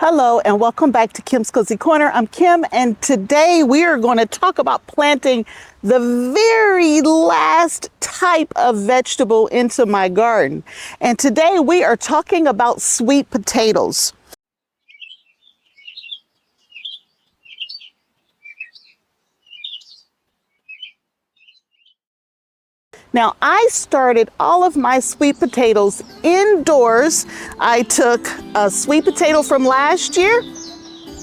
Hello and welcome back to Kim's Kozy Corner. I'm Kim and today we are going to talk about planting the very last type of vegetable into my garden. And today we are talking about sweet potatoes. Now, I started all of my sweet potatoes indoors. I took a sweet potato from last year,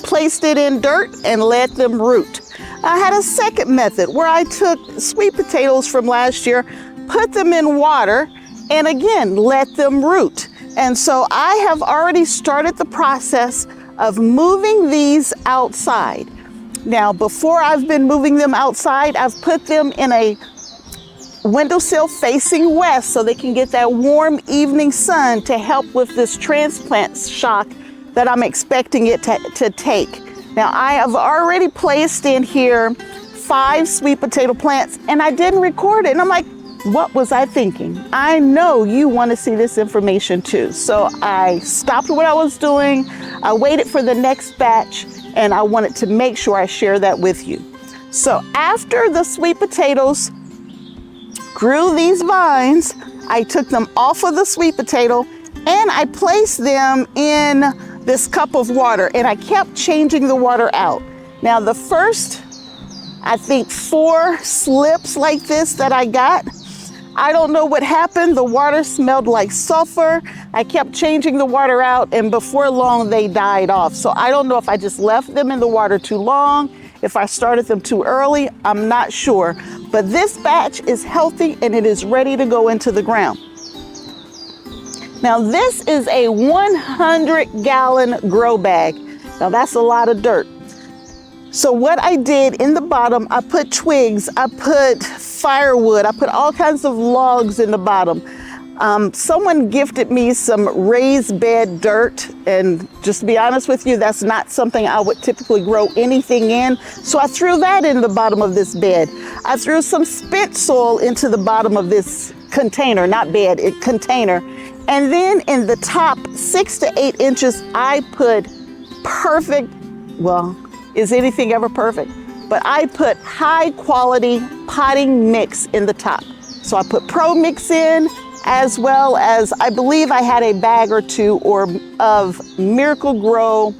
placed it in dirt, and let them root. I had a second method where I took sweet potatoes from last year, put them in water, and again, let them root. And so I have already started the process of moving these outside. Now, before I've been moving them outside, I've put them in a windowsill facing west so they can get that warm evening sun to help with this transplant shock that I'm expecting it to take. Now, I have already placed in here 5 sweet potato plants and I didn't record it. And I'm like, what was I thinking? I know you want to see this information too. So I stopped what I was doing. I waited for the next batch and I wanted to make sure I share that with you. So after the sweet potatoes grew these vines, I took them off of the sweet potato and I placed them in this cup of water and I kept changing the water out. Now the first, I think 4 slips like this that I got, I don't know what happened. The water smelled like sulfur. I kept changing the water out and before long they died off. So I don't know if I just left them in the water too long, if I started them too early, I'm not sure. But this batch is healthy and it is ready to go into the ground. Now this is a 100-gallon grow bag. Now that's a lot of dirt. So what I did in the bottom, I put twigs, I put firewood, I put all kinds of logs in the bottom. Someone gifted me some raised bed dirt, and just to be honest with you, that's not something I would typically grow anything in. So I threw that in the bottom of this bed. I threw some spent soil into the bottom of this container, not bed, container. And then in the top 6 to 8 inches, I put perfect, well, is anything ever perfect? But I put high quality potting mix in the top. So I put Pro Mix in, as well as I believe I had a bag or 2 of Miracle Grow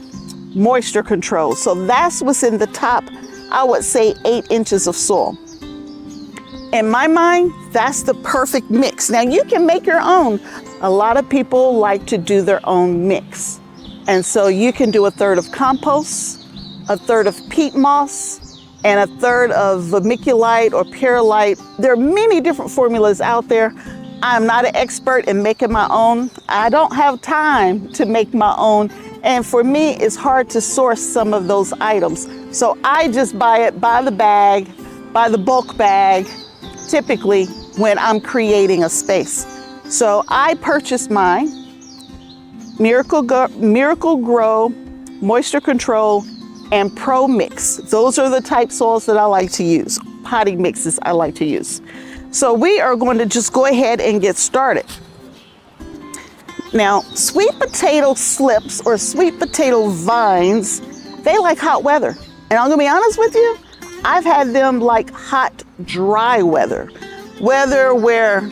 moisture control. So that's what's in the top, I would say 8 inches of soil. In my mind, that's the perfect mix. Now you can make your own. A lot of people like to do their own mix. And so you can do 1/3 of compost, 1/3 of peat moss, and 1/3 of vermiculite or perlite. There are many different formulas out there. I'm not an expert in making my own. I don't have time to make my own. And for me, it's hard to source some of those items. So I just buy it by the bag, by the bulk bag, typically when I'm creating a space. So I purchased mine, Miracle Grow, Moisture Control, and Pro Mix. Those are the type soils that I like to use, potting mixes I like to use. So we are going to just go ahead and get started. Now, sweet potato slips or sweet potato vines, they like hot weather. And I'm gonna be honest with you, I've had them like hot, dry weather. Weather where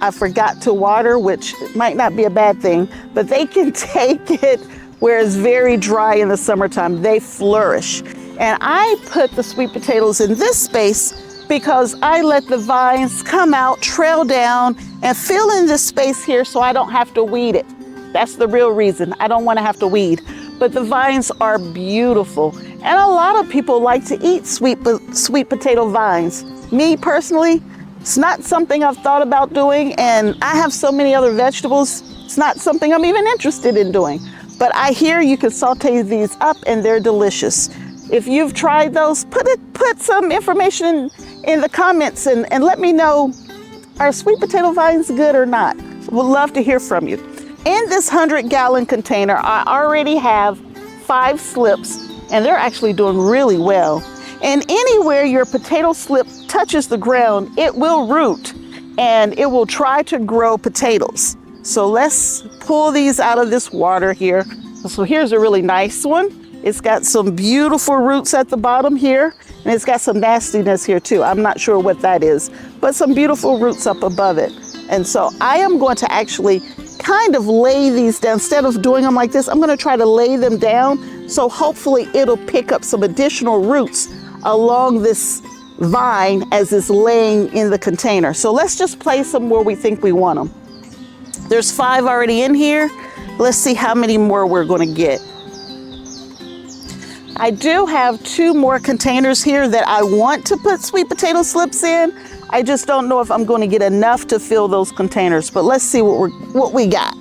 I forgot to water, which might not be a bad thing, but they can take it where it's very dry in the summertime. They flourish. And I put the sweet potatoes in this space because I let the vines come out, trail down, and fill in this space here so I don't have to weed it. That's the real reason. I don't want to have to weed. But the vines are beautiful. And a lot of people like to eat sweet potato vines. Me personally, it's not something I've thought about doing, and I have so many other vegetables, it's not something I'm even interested in doing. But I hear you can saute these up and they're delicious. If you've tried those, put some information in the comments and let me know, are sweet potato vines good or not? We'd love to hear from you. In this 100-gallon container, I already have 5 slips and they're actually doing really well. And anywhere your potato slip touches the ground, it will root and it will try to grow potatoes. So let's pull these out of this water here. So here's a really nice one. It's got some beautiful roots at the bottom here, and it's got some nastiness here too. I'm not sure what that is, but some beautiful roots up above it. And so I am going to actually kind of lay these down. Instead of doing them like this, I'm going to try to lay them down. So hopefully it'll pick up some additional roots along this vine as it's laying in the container. So let's just place them where we think we want them. There's 5 already in here. Let's see how many more we're going to get. I do have 2 more containers here that I want to put sweet potato slips in. I just don't know if I'm going to get enough to fill those containers, but let's see what we got.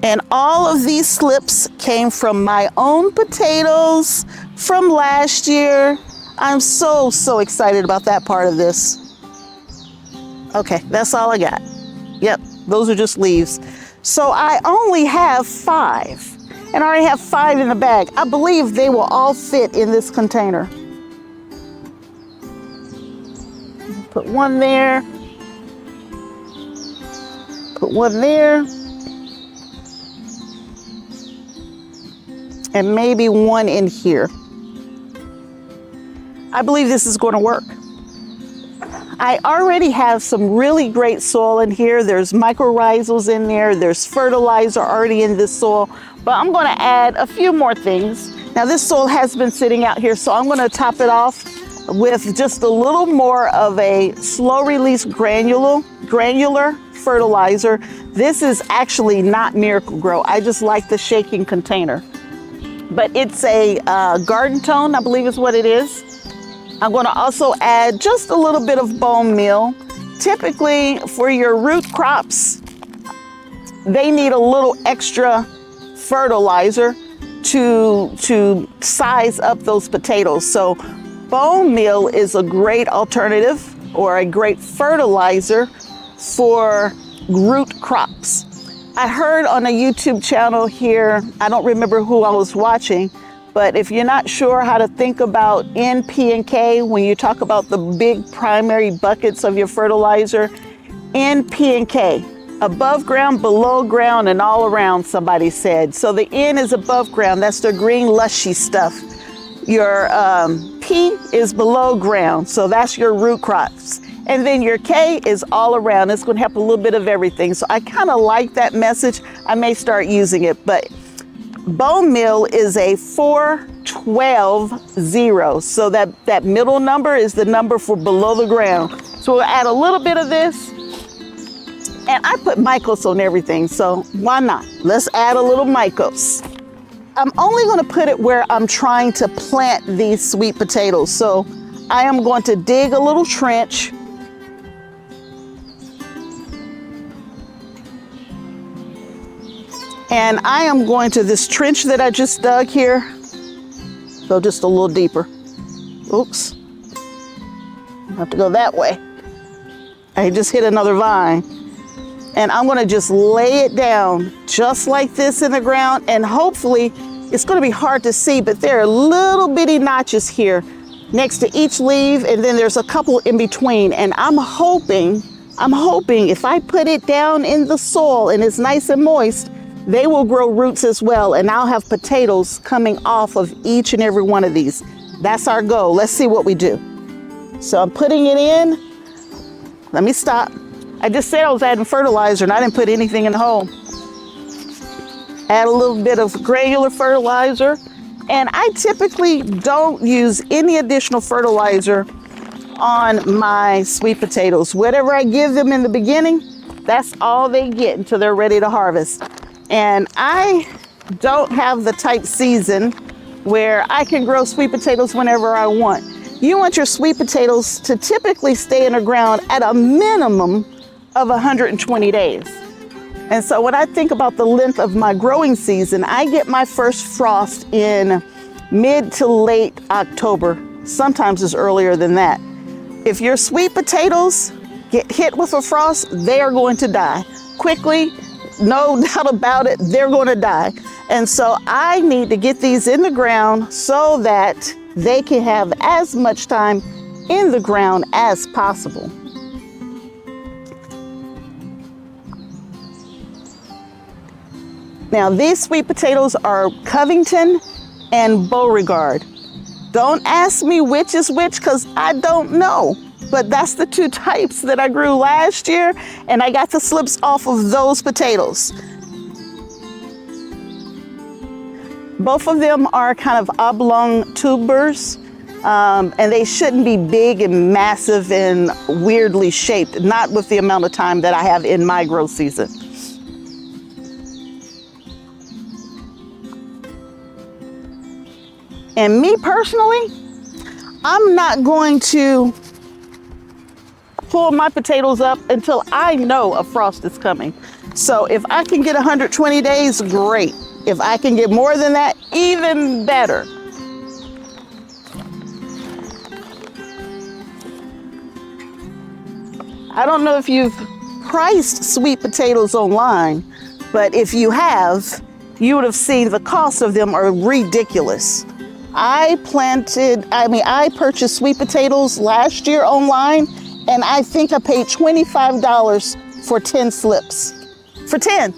And all of these slips came from my own potatoes from last year. I'm so excited about that part of this. Okay, that's all I got. Yep, those are just leaves. So I only have 5. And I already have 5 in the bag. I believe they will all fit in this container. Put one there. Put one there. And maybe one in here. I believe this is going to work. I already have some really great soil in here. There's mycorrhizals in there. There's fertilizer already in this soil. But I'm going to add a few more things. Now this soil has been sitting out here, so I'm going to top it off with just a little more of a slow release granular fertilizer. This is actually not Miracle-Gro. I just like the shaking container. But it's a garden tone, I believe is what it is. I'm going to also add just a little bit of bone meal. Typically for your root crops, they need a little extra fertilizer to size up those potatoes. So bone meal is a great alternative or a great fertilizer for root crops. I heard on a YouTube channel here, I don't remember who I was watching, but if you're not sure how to think about N, P, and K when you talk about the big primary buckets of your fertilizer, N, P, and K. Above ground, below ground, and all around, somebody said. So the N is above ground. That's the green, lushy stuff. Your P is below ground. So that's your root crops. And then your K is all around. It's going to have a little bit of everything. So I kind of like that message. I may start using it. But bone meal is a 4-12-0. So that middle number is the number for below the ground. So we'll add a little bit of this. And I put mycos on everything, so why not? Let's add a little mycos. I'm only going to put it where I'm trying to plant these sweet potatoes. So I am going to dig a little trench. And I am going to this trench that I just dug here, go just a little deeper. Oops, I have to go that way. I just hit another vine. And I'm going to just lay it down just like this in the ground. And hopefully it's going to be hard to see, but there are little bitty notches here next to each leaf. And then there's a couple in between. And I'm hoping if I put it down in the soil and it's nice and moist, they will grow roots as well. And I'll have potatoes coming off of each and every one of these. That's our goal. Let's see what we do. So I'm putting it in. Let me stop. I just said I was adding fertilizer and I didn't put anything in the hole. Add a little bit of granular fertilizer. And I typically don't use any additional fertilizer on my sweet potatoes. Whatever I give them in the beginning, that's all they get until they're ready to harvest. And I don't have the type season where I can grow sweet potatoes whenever I want. You want your sweet potatoes to typically stay in the ground at a minimum of 120 days. And so when I think about the length of my growing season, I get my first frost in mid to late October. Sometimes it's earlier than that. If your sweet potatoes get hit with a frost, they are going to die quickly. No doubt about it, they're going to die. And so I need to get these in the ground so that they can have as much time in the ground as possible. Now these sweet potatoes are Covington and Beauregard. Don't ask me which is which because I don't know. But that's the two types that I grew last year, and I got the slips off of those potatoes. Both of them are kind of oblong tubers, and they shouldn't be big and massive and weirdly shaped, not with the amount of time that I have in my growth season. And me personally, I'm not going to pull my potatoes up until I know a frost is coming. So if I can get 120 days, great. If I can get more than that, even better. I don't know if you've priced sweet potatoes online, but if you have, you would have seen the cost of them are ridiculous. I purchased sweet potatoes last year online, and I think I paid $25 for 10 slips. For 10.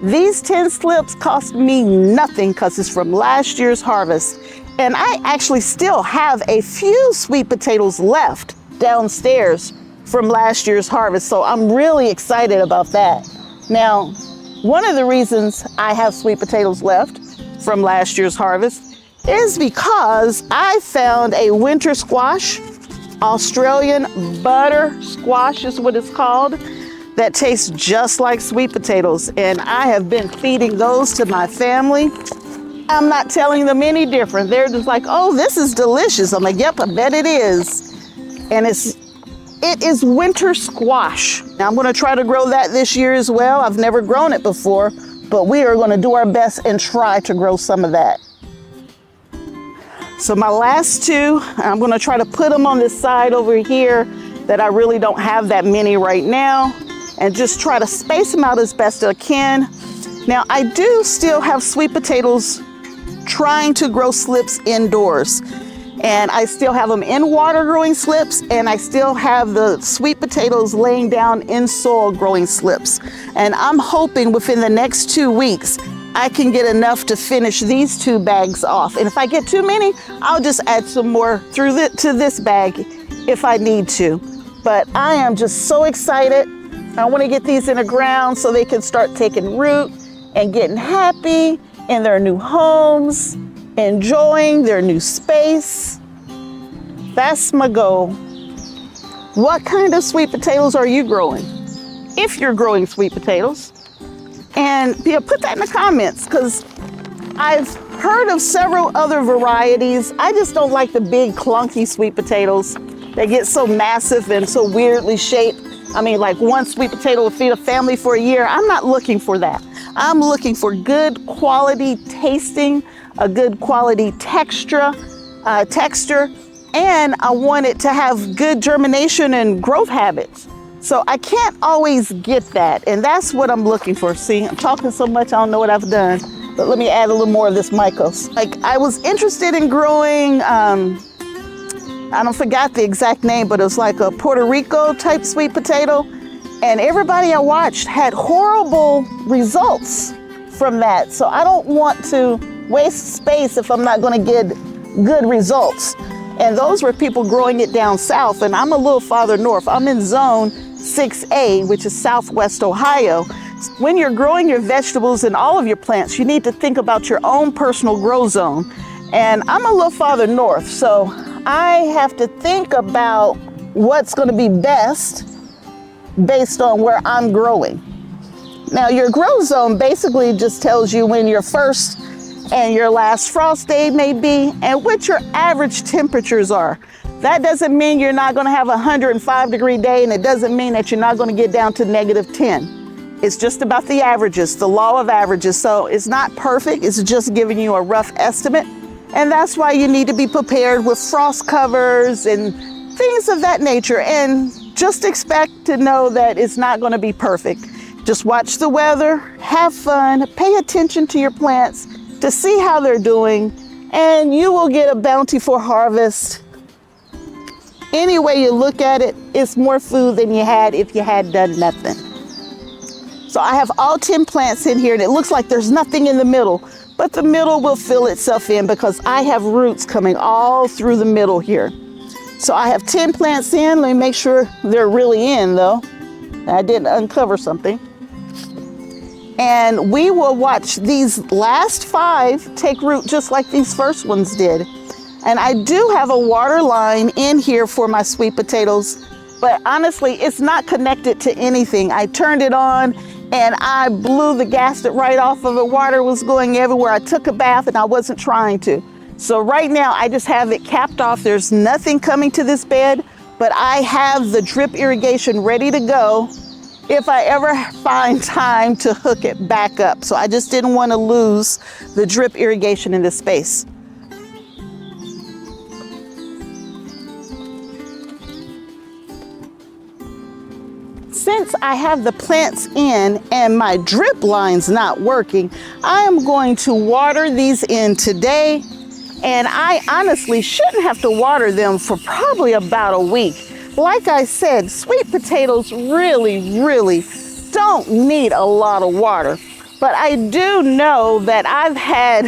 These 10 slips cost me nothing because it's from last year's harvest. And I actually still have a few sweet potatoes left downstairs from last year's harvest. So I'm really excited about that. Now, one of the reasons I have sweet potatoes left from last year's harvest is because I found a winter squash, Australian butter squash is what it's called, that tastes just like sweet potatoes. And I have been feeding those to my family. I'm not telling them any different. They're just like, oh, this is delicious. I'm like, yep, I bet it is. And it is winter squash. Now I'm gonna try to grow that this year as well. I've never grown it before, but we are gonna do our best and try to grow some of that. So my last two, I'm gonna try to put them on this side over here that I really don't have that many right now, and just try to space them out as best I can. Now I do still have sweet potatoes trying to grow slips indoors. And I still have them in water growing slips, and I still have the sweet potatoes laying down in soil growing slips. And I'm hoping within the next 2 weeks, I can get enough to finish these 2 bags off. And if I get too many, I'll just add some more to this bag if I need to. But I am just so excited. I want to get these in the ground so they can start taking root and getting happy in their new homes, enjoying their new space. That's my goal. What kind of sweet potatoes are you growing? If you're growing sweet potatoes. And put that in the comments, because I've heard of several other varieties. I just don't like the big clunky sweet potatoes. They get so massive and so weirdly shaped. I mean, like one sweet potato will feed a family for a year. I'm not looking for that. I'm looking for good quality tasting, a good quality texture, and I want it to have good germination and growth habits. So I can't always get that, and that's what I'm looking for. See, I'm talking so much, I don't know what I've done, but let me add a little more of this mycos. Like, I was interested in growing, I don't forgot the exact name, but it was like a Puerto Rico type sweet potato, and everybody I watched had horrible results from that. So I don't want to waste space if I'm not gonna get good results. And those were people growing it down south, and I'm a little farther north. I'm in zone 6A, which is Southwest Ohio. When you're growing your vegetables and all of your plants, you need to think about your own personal grow zone. And I'm a little farther north, so I have to think about what's gonna be best based on where I'm growing. Now, your grow zone basically just tells you when your first and your last frost day may be and what your average temperatures are. That doesn't mean you're not gonna have a 105-degree day, and it doesn't mean that you're not gonna get down to -10. It's just about the averages, the law of averages. So it's not perfect, it's just giving you a rough estimate. And that's why you need to be prepared with frost covers and things of that nature. And just expect to know that it's not gonna be perfect. Just watch the weather, have fun, pay attention to your plants to see how they're doing, and you will get a bountiful harvest. Any way you look at it, it's more food than you had if you had done nothing. So I have all 10 plants in here, and it looks like there's nothing in the middle, but the middle will fill itself in because I have roots coming all through the middle here. So I have 10 plants in. Let me make sure they're really in though. I didn't uncover something. And we will watch these last 5 take root just like these first ones did. And I do have a water line in here for my sweet potatoes, but honestly, it's not connected to anything. I turned it on and I blew the gasket right off of it. Water was going everywhere. I took a bath and I wasn't trying to. So right now I just have it capped off. There's nothing coming to this bed, but I have the drip irrigation ready to go if I ever find time to hook it back up. So I just didn't want to lose the drip irrigation in this space. Since I have the plants in and my drip line's not working, I am going to water these in today. And I honestly shouldn't have to water them for probably about a week. Like I said, sweet potatoes really don't need a lot of water. But I do know that I've had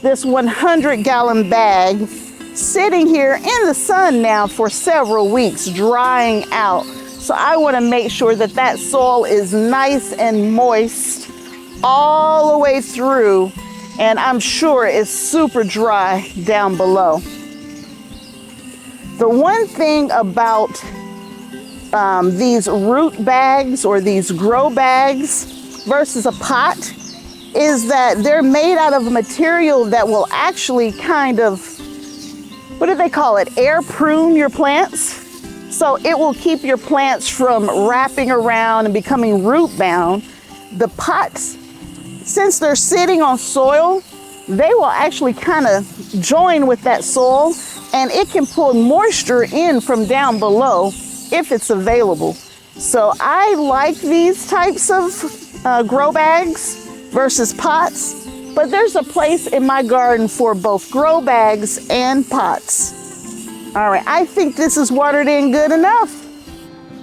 this 100-gallon bag sitting here in the sun now for several weeks, drying out. So I want to make sure that that soil is nice and moist all the way through, and I'm sure it's super dry down below. The one thing about these root bags or these grow bags versus a pot is that they're made out of a material that will actually kind of, what do they call it, air prune your plants. So it will keep your plants from wrapping around and becoming root bound. The pots, since they're sitting on soil, they will actually kind of join with that soil, and it can pull moisture in from down below if it's available. So I like these types of grow bags versus pots, but there's a place in my garden for both grow bags and pots. All right, I think this is watered in good enough.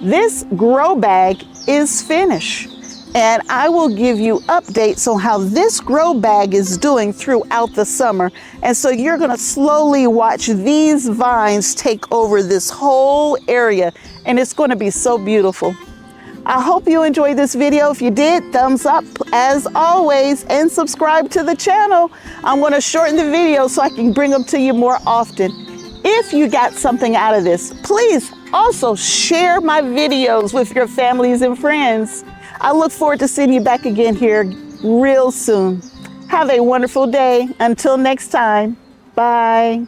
This grow bag is finished, and I will give you updates on how this grow bag is doing throughout the summer. And so you're gonna slowly watch these vines take over this whole area, and it's gonna be so beautiful. I hope you enjoyed this video. If you did, thumbs up as always, and subscribe to the channel. I'm gonna shorten the video so I can bring them to you more often. If you got something out of this, please also share my videos with your families and friends. I look forward to seeing you back again here real soon. Have a wonderful day. Until next time, bye.